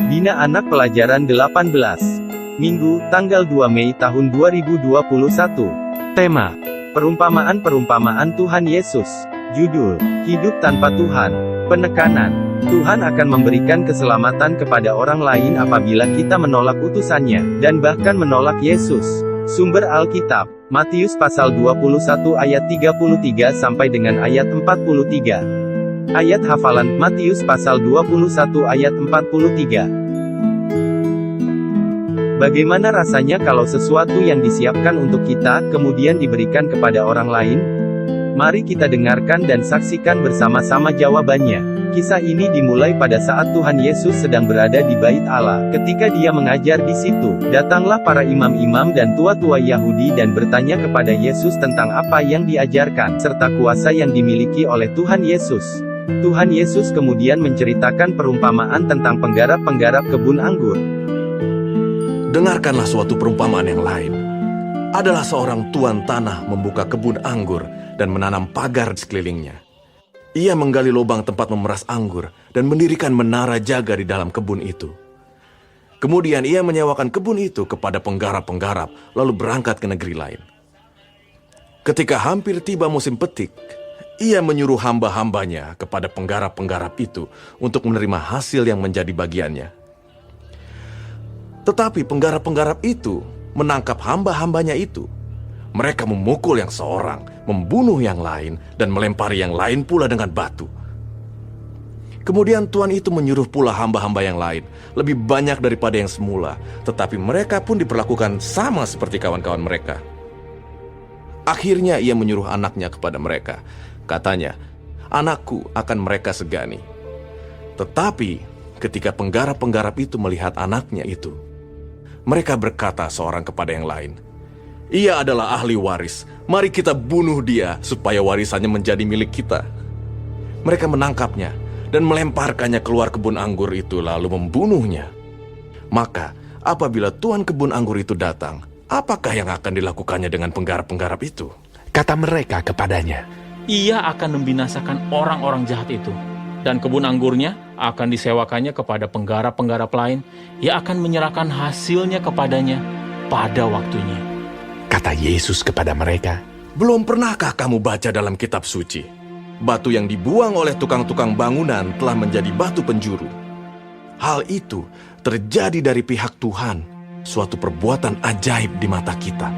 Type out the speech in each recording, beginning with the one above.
Bina Anak Pelajaran 18. Minggu, tanggal 2 Mei tahun 2021. Tema: Perumpamaan-perumpamaan Tuhan Yesus. Judul: Hidup Tanpa Tuhan. Penekanan: Tuhan akan memberikan keselamatan kepada orang lain apabila kita menolak utusannya, dan bahkan menolak Yesus. Sumber Alkitab: Matius pasal 21 ayat 33 sampai dengan ayat 43. Ayat hafalan: Matius pasal 21 ayat 43. Bagaimana rasanya kalau sesuatu yang disiapkan untuk kita, kemudian diberikan kepada orang lain? Mari kita dengarkan dan saksikan bersama-sama jawabannya. Kisah ini dimulai pada saat Tuhan Yesus sedang berada di Bait Allah. Ketika dia mengajar di situ, datanglah para imam-imam dan tua-tua Yahudi dan bertanya kepada Yesus tentang apa yang diajarkan, serta kuasa yang dimiliki oleh Tuhan Yesus. Tuhan Yesus kemudian menceritakan perumpamaan tentang penggarap-penggarap kebun anggur. Dengarkanlah suatu perumpamaan yang lain. Adalah seorang tuan tanah membuka kebun anggur dan menanam pagar di sekelilingnya. Ia menggali lubang tempat memeras anggur dan mendirikan menara jaga di dalam kebun itu. Kemudian ia menyewakan kebun itu kepada penggarap-penggarap, lalu berangkat ke negeri lain. Ketika hampir tiba musim petik, ia menyuruh hamba-hambanya kepada penggarap-penggarap itu untuk menerima hasil yang menjadi bagiannya. Tetapi penggarap-penggarap itu menangkap hamba-hambanya itu. Mereka memukul yang seorang, membunuh yang lain, dan melempari yang lain pula dengan batu. Kemudian tuan itu menyuruh pula hamba-hamba yang lain, lebih banyak daripada yang semula, tetapi mereka pun diperlakukan sama seperti kawan-kawan mereka. Akhirnya ia menyuruh anaknya kepada mereka. Katanya, "Anakku akan mereka segani." Tetapi ketika penggarap-penggarap itu melihat anaknya itu, mereka berkata seorang kepada yang lain, "Ia adalah ahli waris. Mari kita bunuh dia supaya warisannya menjadi milik kita." Mereka menangkapnya dan melemparkannya keluar kebun anggur itu lalu membunuhnya. Maka apabila tuan kebun anggur itu datang, apakah yang akan dilakukannya dengan penggarap-penggarap itu? Kata mereka kepadanya, "Ia akan membinasakan orang-orang jahat itu, dan kebun anggurnya akan disewakannya kepada penggarap-penggarap lain. Ia akan menyerahkan hasilnya kepadanya pada waktunya." Kata Yesus kepada mereka, Belum pernahkah kamu baca dalam kitab suci? Batu yang dibuang oleh tukang-tukang bangunan telah menjadi batu penjuru. Hal itu terjadi dari pihak Tuhan, suatu perbuatan ajaib di mata kita.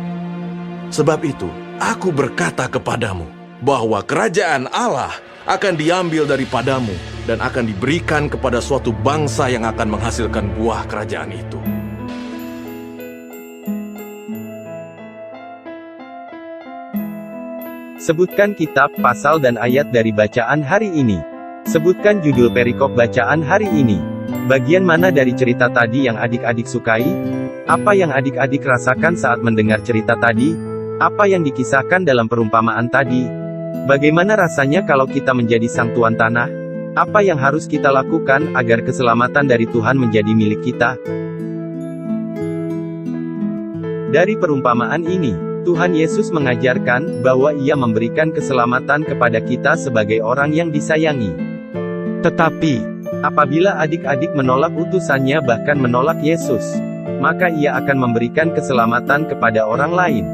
Sebab itu, aku berkata kepadamu, bahwa kerajaan Allah akan diambil daripadamu dan akan diberikan kepada suatu bangsa yang akan menghasilkan buah kerajaan itu. Sebutkan kitab, pasal dan ayat dari bacaan hari ini. Sebutkan judul perikop bacaan hari ini. Bagian mana dari cerita tadi yang adik-adik sukai? Apa yang adik-adik rasakan saat mendengar cerita tadi? Apa yang dikisahkan dalam perumpamaan tadi? Bagaimana rasanya kalau kita menjadi sang tuan tanah? Apa yang harus kita lakukan agar keselamatan dari Tuhan menjadi milik kita? Dari perumpamaan ini, Tuhan Yesus mengajarkan bahwa Ia memberikan keselamatan kepada kita sebagai orang yang disayangi. Tetapi, apabila adik-adik menolak utusannya bahkan menolak Yesus, maka Ia akan memberikan keselamatan kepada orang lain.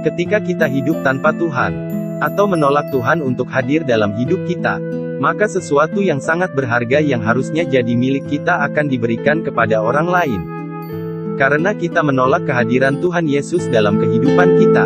Ketika kita hidup tanpa Tuhan, atau menolak Tuhan untuk hadir dalam hidup kita, maka sesuatu yang sangat berharga yang harusnya jadi milik kita akan diberikan kepada orang lain. Karena kita menolak kehadiran Tuhan Yesus dalam kehidupan kita.